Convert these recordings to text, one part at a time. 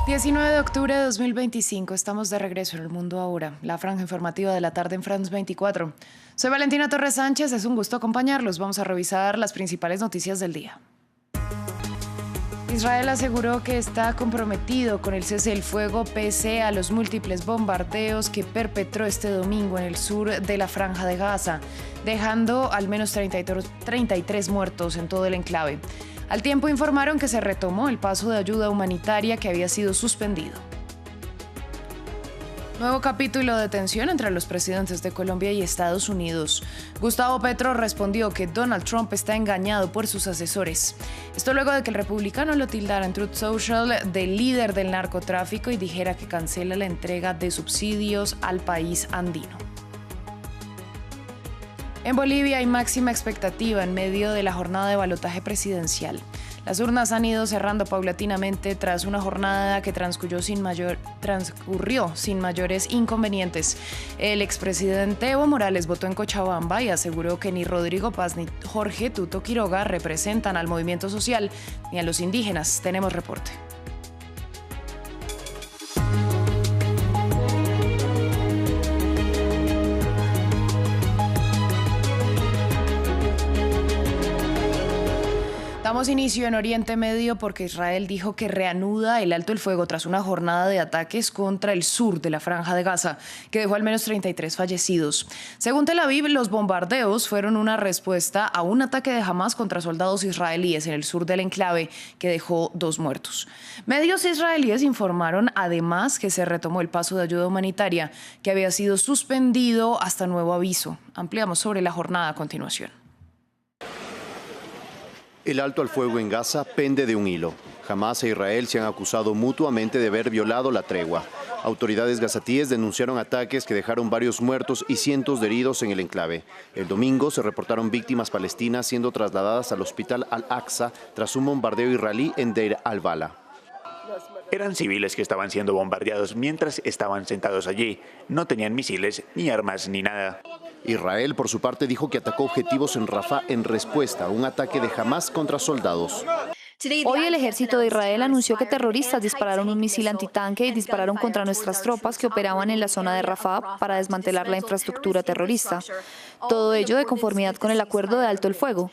19 de octubre de 2025, estamos de regreso en El Mundo Ahora, la franja informativa de la tarde en France 24. Soy Valentina Torres Sánchez, es un gusto acompañarlos. Vamos a revisar las principales noticias del día. Israel aseguró que está comprometido con el cese del fuego pese a los múltiples bombardeos que perpetró este domingo en el sur de la Franja de Gaza, dejando al menos 33 muertos en todo el enclave. Al tiempo informaron que se retomó el paso de ayuda humanitaria que había sido suspendido. Nuevo capítulo de tensión entre los presidentes de Colombia y Estados Unidos. Gustavo Petro respondió que Donald Trump está engañado por sus asesores. Esto luego de que el republicano lo tildara en Truth Social de líder del narcotráfico y dijera que cancela la entrega de subsidios al país andino. En Bolivia hay máxima expectativa en medio de la jornada de balotaje presidencial. Las urnas han ido cerrando paulatinamente tras una jornada que transcurrió sin mayores inconvenientes. El expresidente Evo Morales votó en Cochabamba y aseguró que ni Rodrigo Paz ni Jorge Tuto Quiroga representan al movimiento social ni a los indígenas. Tenemos reporte. Damos inicio en Oriente Medio porque Israel dijo que reanuda el alto el fuego tras una jornada de ataques contra el sur de la Franja de Gaza, que dejó al menos 33 fallecidos. Según Tel Aviv, los bombardeos fueron una respuesta a un ataque de Hamás contra soldados israelíes en el sur del enclave, que dejó 2 muertos. Medios israelíes informaron además que se retomó el paso de ayuda humanitaria, que había sido suspendido hasta nuevo aviso. Ampliamos sobre la jornada a continuación. El alto al fuego en Gaza pende de un hilo. Hamás e Israel se han acusado mutuamente de haber violado la tregua. Autoridades gazatíes denunciaron ataques que dejaron varios muertos y cientos de heridos en el enclave. El domingo se reportaron víctimas palestinas siendo trasladadas al hospital Al-Aqsa tras un bombardeo israelí en Deir al-Bala. Eran civiles que estaban siendo bombardeados mientras estaban sentados allí. No tenían misiles, ni armas, ni nada. Israel, por su parte, dijo que atacó objetivos en Rafah en respuesta a un ataque de Hamás contra soldados. Hoy el ejército de Israel anunció que terroristas dispararon un misil antitanque y dispararon contra nuestras tropas que operaban en la zona de Rafah para desmantelar la infraestructura terrorista. Todo ello de conformidad con el acuerdo de alto el fuego.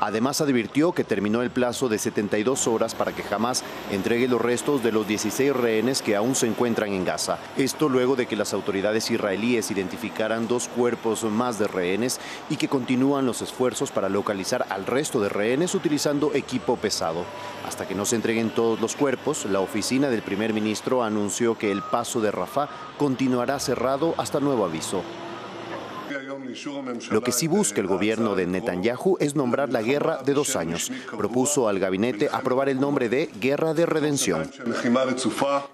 Además advirtió que terminó el plazo de 72 horas para que Hamás entregue los restos de los 16 rehenes que aún se encuentran en Gaza. Esto luego de que las autoridades israelíes identificaran 2 cuerpos más de rehenes y que continúan los esfuerzos para localizar al resto de rehenes utilizando equipo pesado. Hasta que no se entreguen todos los cuerpos, la oficina del primer ministro anunció que el paso de Rafah continuará cerrado hasta nuevo aviso. Lo que sí busca el gobierno de Netanyahu es nombrar la guerra de 2 años. Propuso al gabinete aprobar el nombre de Guerra de Redención.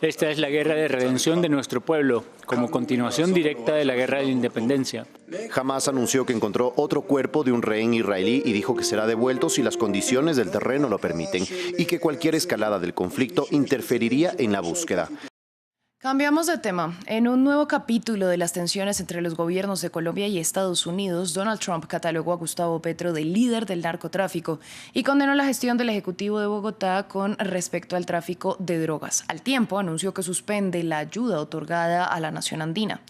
Esta es la guerra de redención de nuestro pueblo, como continuación directa de la guerra de la independencia. Hamás anunció que encontró otro cuerpo de un rehén israelí y dijo que será devuelto si las condiciones del terreno lo permiten y que cualquier escalada del conflicto interferiría en la búsqueda. Cambiamos de tema. En un nuevo capítulo de las tensiones entre los gobiernos de Colombia y Estados Unidos, Donald Trump catalogó a Gustavo Petro de líder del narcotráfico y condenó la gestión del Ejecutivo de Bogotá con respecto al tráfico de drogas. Al tiempo, anunció que suspende la ayuda otorgada a la nación andina.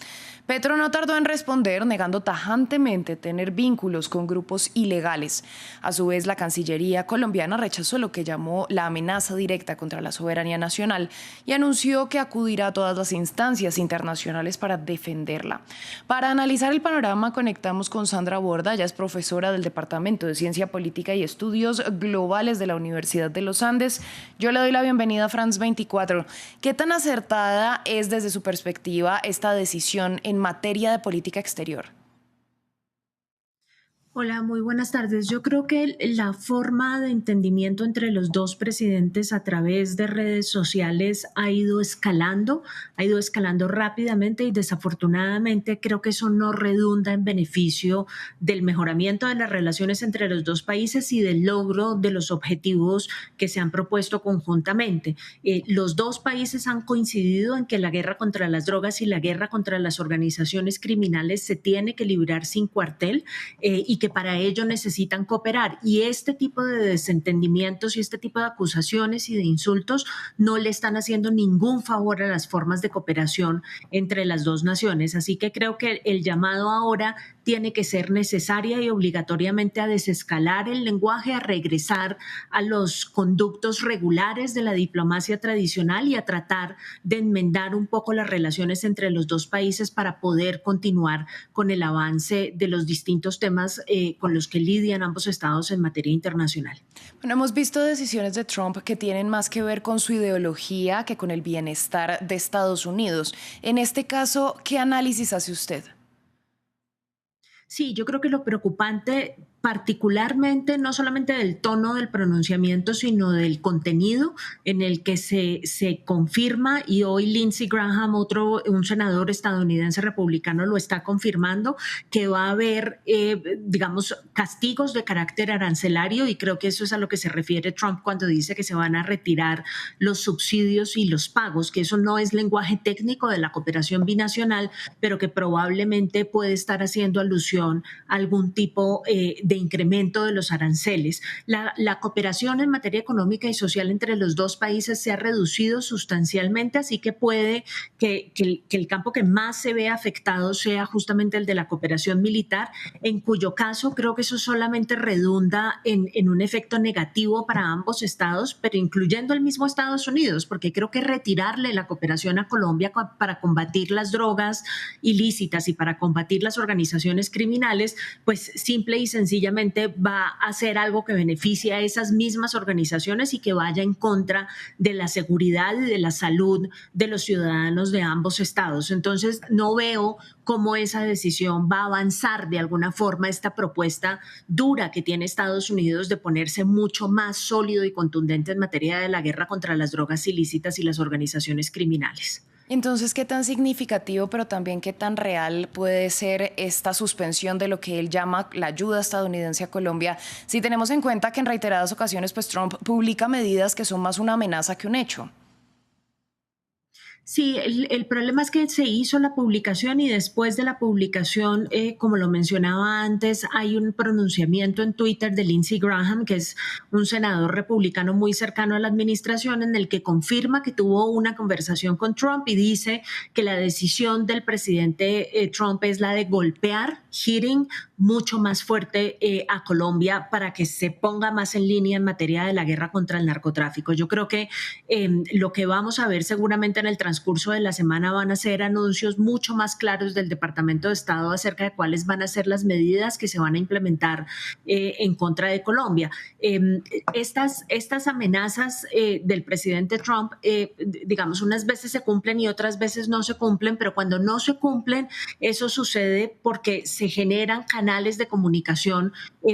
Petro no tardó en responder, negando tajantemente tener vínculos con grupos ilegales. A su vez, la Cancillería colombiana rechazó lo que llamó la amenaza directa contra la soberanía nacional y anunció que acudirá a todas las instancias internacionales para defenderla. Para analizar el panorama, conectamos con Sandra Borda. Ella es profesora del Departamento de Ciencia Política y Estudios Globales de la Universidad de los Andes. Yo le doy la bienvenida a France 24. ¿Qué tan acertada es desde su perspectiva esta decisión en materia de política exterior? Hola, muy buenas tardes. Yo creo que la forma de entendimiento entre los dos presidentes a través de redes sociales ha ido escalando rápidamente y desafortunadamente creo que eso no redunda en beneficio del mejoramiento de las relaciones entre los dos países y del logro de los objetivos que se han propuesto conjuntamente. Los dos países han coincidido en que la guerra contra las drogas y la guerra contra las organizaciones criminales se tiene que librar sin cuartel y que que para ello necesitan cooperar. Y este tipo de desentendimientos y este tipo de acusaciones y de insultos no le están haciendo ningún favor a las formas de cooperación entre las dos naciones. Así que creo que el llamado ahora tiene que ser necesaria y obligatoriamente a desescalar el lenguaje, a regresar a los conductos regulares de la diplomacia tradicional y a tratar de enmendar un poco las relaciones entre los dos países para poder continuar con el avance de los distintos temas con los que lidian ambos estados en materia internacional. Bueno, hemos visto decisiones de Trump que tienen más que ver con su ideología que con el bienestar de Estados Unidos. En este caso, ¿qué análisis hace usted? Sí, yo creo que lo preocupante, particularmente no solamente del tono del pronunciamiento, sino del contenido en el que se confirma, y hoy Lindsey Graham, un senador estadounidense republicano, lo está confirmando, que va a haber, digamos, castigos de carácter arancelario, y creo que eso es a lo que se refiere Trump cuando dice que se van a retirar los subsidios y los pagos, que eso no es lenguaje técnico de la cooperación binacional, pero que probablemente puede estar haciendo alusión a algún tipo de incremento de los aranceles. La cooperación en materia económica y social entre los dos países se ha reducido sustancialmente, así que puede que el campo que más se ve afectado sea justamente el de la cooperación militar, en cuyo caso creo que eso solamente redunda en un efecto negativo para ambos estados, pero incluyendo el mismo Estados Unidos, porque creo que retirarle la cooperación a Colombia para combatir las drogas ilícitas y para combatir las organizaciones criminales, pues simple y sencillamente va a hacer algo que beneficie a esas mismas organizaciones y que vaya en contra de la seguridad y de la salud de los ciudadanos de ambos estados. Entonces, no veo cómo esa decisión va a avanzar de alguna forma esta propuesta dura que tiene Estados Unidos de ponerse mucho más sólido y contundente en materia de la guerra contra las drogas ilícitas y las organizaciones criminales. Entonces, ¿qué tan significativo, pero también qué tan real puede ser esta suspensión de lo que él llama la ayuda estadounidense a Colombia, si tenemos en cuenta que en reiteradas ocasiones pues Trump publica medidas que son más una amenaza que un hecho? Sí, el problema es que se hizo la publicación y después de la publicación, como lo mencionaba antes, hay un pronunciamiento en Twitter de Lindsey Graham, que es un senador republicano muy cercano a la administración, en el que confirma que tuvo una conversación con Trump y dice que la decisión del presidente Trump es la de golpear, hitting, mucho más fuerte a Colombia para que se ponga más en línea en materia de la guerra contra el narcotráfico. Yo creo que lo que vamos a ver seguramente en el transcurso de la semana van a ser anuncios mucho más claros del Departamento de Estado acerca de cuáles van a ser las medidas que se van a implementar en contra de Colombia. Estas amenazas del presidente Trump, digamos, unas veces se cumplen y otras veces no se cumplen, pero cuando no se cumplen, eso sucede porque se generan canales de comunicación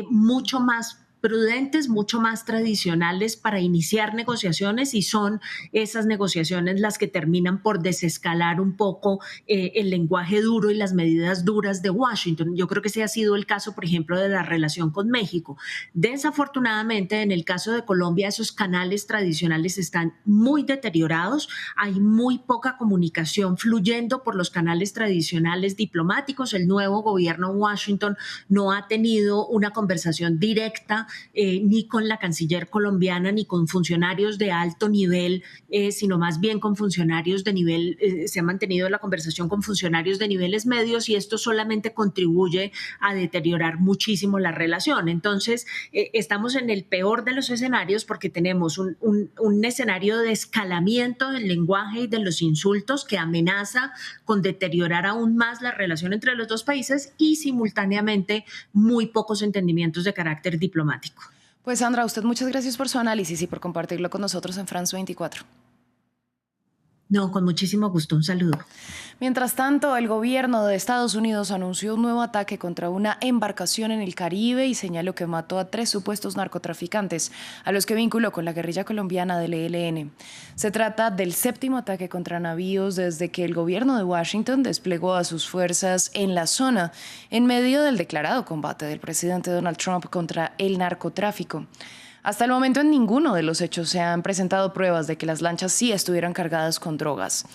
mucho más prudentes, mucho más tradicionales para iniciar negociaciones, y son esas negociaciones las que terminan por desescalar un poco el lenguaje duro y las medidas duras de Washington. Yo creo que ese ha sido el caso, por ejemplo, de la relación con México. Desafortunadamente, en el caso de Colombia, esos canales tradicionales están muy deteriorados, hay muy poca comunicación fluyendo por los canales tradicionales diplomáticos. El nuevo gobierno en Washington no ha tenido una conversación directa ni con la canciller colombiana ni con funcionarios de alto nivel, sino más bien con funcionarios de nivel, se ha mantenido la conversación con funcionarios de niveles medios, y esto solamente contribuye a deteriorar muchísimo la relación. Entonces, estamos en el peor de los escenarios porque tenemos un escenario de escalamiento del lenguaje y de los insultos que amenaza con deteriorar aún más la relación entre los dos países, y simultáneamente muy pocos entendimientos de carácter diplomático. Pues Sandra, usted muchas gracias por su análisis y por compartirlo con nosotros en France 24. No, con muchísimo gusto. Un saludo. Mientras tanto, el gobierno de Estados Unidos anunció un nuevo ataque contra una embarcación en el Caribe y señaló que mató a 3 supuestos narcotraficantes, a los que vinculó con la guerrilla colombiana del ELN. Se trata del 7º ataque contra navíos desde que el gobierno de Washington desplegó a sus fuerzas en la zona, en medio del declarado combate del presidente Donald Trump contra el narcotráfico. Hasta el momento en ninguno de los hechos se han presentado pruebas de que las lanchas sí estuvieran cargadas con drogas.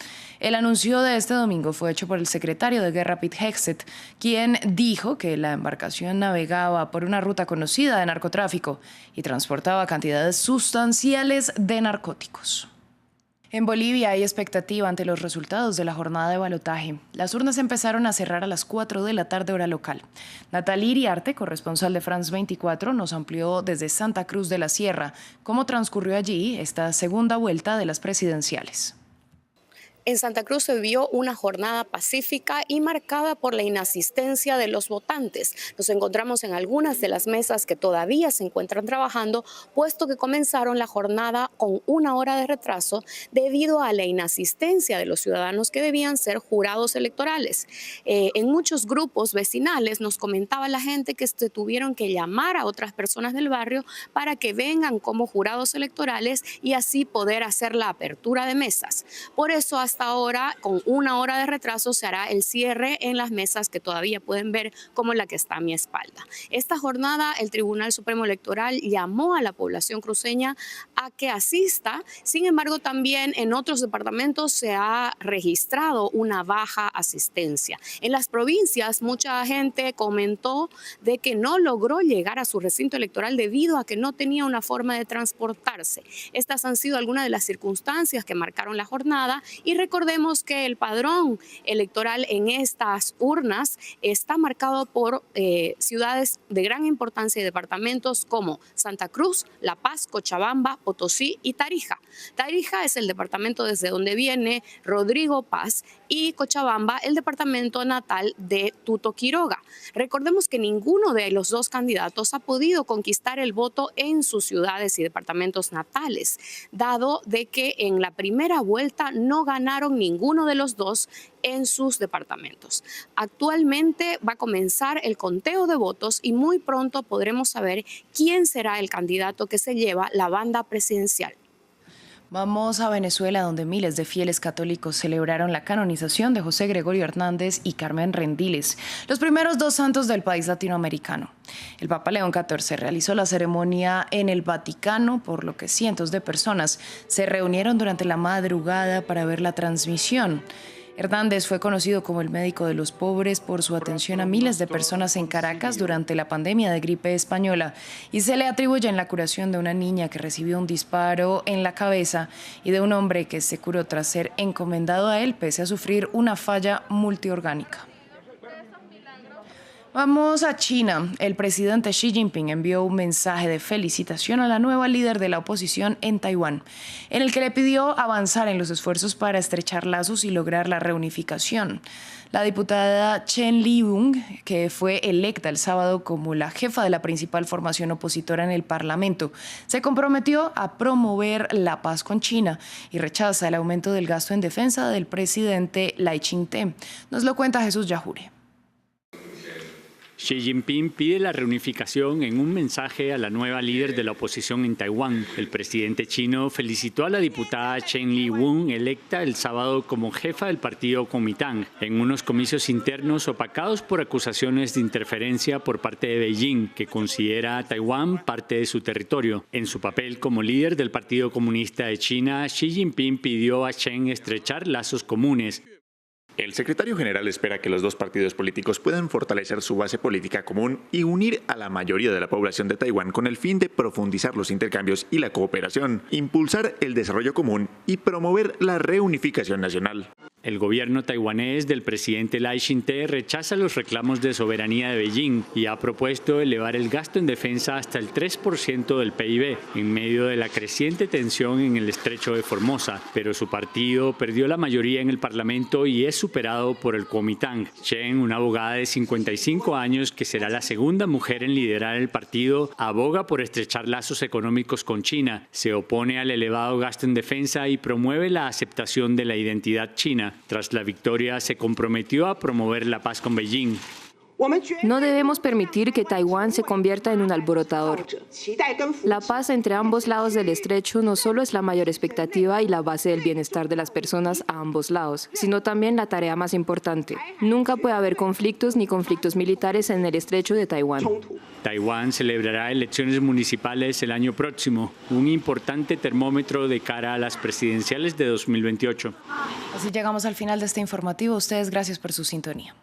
El anuncio de este domingo fue hecho por el secretario de Guerra Pete Hegseth, quien dijo que la embarcación navegaba por una ruta conocida de narcotráfico y transportaba cantidades sustanciales de narcóticos. En Bolivia hay expectativa ante los resultados de la jornada de balotaje. Las urnas empezaron a cerrar a las 4 de la tarde hora local. Natalia Iriarte, corresponsal de France 24, nos amplió desde Santa Cruz de la Sierra cómo transcurrió allí esta segunda vuelta de las presidenciales. En Santa Cruz se vivió una jornada pacífica y marcada por la inasistencia de los votantes. Nos encontramos en algunas de las mesas que todavía se encuentran trabajando, puesto que comenzaron la jornada con 1 hora de retraso debido a la inasistencia de los ciudadanos que debían ser jurados electorales. En muchos grupos vecinales nos comentaba la gente que se tuvieron que llamar a otras personas del barrio para que vengan como jurados electorales y así poder hacer la apertura de mesas. Por eso, hasta ahora, con 1 hora de retraso, se hará el cierre en las mesas que todavía pueden ver, como la que está a mi espalda. Esta jornada, el Tribunal Supremo Electoral llamó a la población cruceña a que asista. Sin embargo, también en otros departamentos se ha registrado una baja asistencia. En las provincias, mucha gente comentó de que no logró llegar a su recinto electoral debido a que no tenía una forma de transportarse. Estas han sido algunas de las circunstancias que marcaron la jornada y recordemos que el padrón electoral en estas urnas está marcado por ciudades de gran importancia y departamentos como Santa Cruz, La Paz, Cochabamba, Potosí y Tarija. Tarija es el departamento desde donde viene Rodrigo Paz y Cochabamba el departamento natal de Tuto Quiroga. Recordemos que ninguno de los dos candidatos ha podido conquistar el voto en sus ciudades y departamentos natales, dado de que en la primera vuelta no ganaron ninguno de los dos en sus departamentos. Actualmente va a comenzar el conteo de votos y muy pronto podremos saber quién será el candidato que se lleva la banda presidencial. Vamos a Venezuela, donde miles de fieles católicos celebraron la canonización de José Gregorio Hernández y Carmen Rendiles, los primeros 2 santos del país latinoamericano. El Papa León XIV realizó la ceremonia en el Vaticano, por lo que cientos de personas se reunieron durante la madrugada para ver la transmisión. Hernández fue conocido como el médico de los pobres por su atención a miles de personas en Caracas durante la pandemia de gripe española y se le atribuye en la curación de una niña que recibió un disparo en la cabeza y de un hombre que se curó tras ser encomendado a él pese a sufrir una falla multiorgánica. Vamos a China. El presidente Xi Jinping envió un mensaje de felicitación a la nueva líder de la oposición en Taiwán, en el que le pidió avanzar en los esfuerzos para estrechar lazos y lograr la reunificación. La diputada Chen Li-Wung, que fue electa el sábado como la jefa de la principal formación opositora en el Parlamento, se comprometió a promover la paz con China y rechaza el aumento del gasto en defensa del presidente Lai Ching-te. Nos lo cuenta Jesús Yajure. Xi Jinping pide la reunificación en un mensaje a la nueva líder de la oposición en Taiwán. El presidente chino felicitó a la diputada Chen Li-Wung, electa el sábado como jefa del partido Kuomintang, en unos comicios internos opacados por acusaciones de interferencia por parte de Beijing, que considera a Taiwán parte de su territorio. En su papel como líder del Partido Comunista de China, Xi Jinping pidió a Chen estrechar lazos comunes. El secretario general espera que los dos partidos políticos puedan fortalecer su base política común y unir a la mayoría de la población de Taiwán con el fin de profundizar los intercambios y la cooperación, impulsar el desarrollo común y promover la reunificación nacional. El gobierno taiwanés del presidente Lai Ching-te rechaza los reclamos de soberanía de Beijing y ha propuesto elevar el gasto en defensa hasta el 3% del PIB, en medio de la creciente tensión en el estrecho de Formosa, pero su partido perdió la mayoría en el Parlamento y es superado por el Kuomintang. Chen, una abogada de 55 años que será la segunda mujer en liderar el partido, aboga por estrechar lazos económicos con China, se opone al elevado gasto en defensa y promueve la aceptación de la identidad china. Tras la victoria, se comprometió a promover la paz con Beijing. No debemos permitir que Taiwán se convierta en un alborotador. La paz entre ambos lados del estrecho no solo es la mayor expectativa y la base del bienestar de las personas a ambos lados, sino también la tarea más importante. Nunca puede haber conflictos ni conflictos militares en el estrecho de Taiwán. Taiwán celebrará elecciones municipales el año próximo, un importante termómetro de cara a las presidenciales de 2028. Así llegamos al final de este informativo. Ustedes, gracias por su sintonía.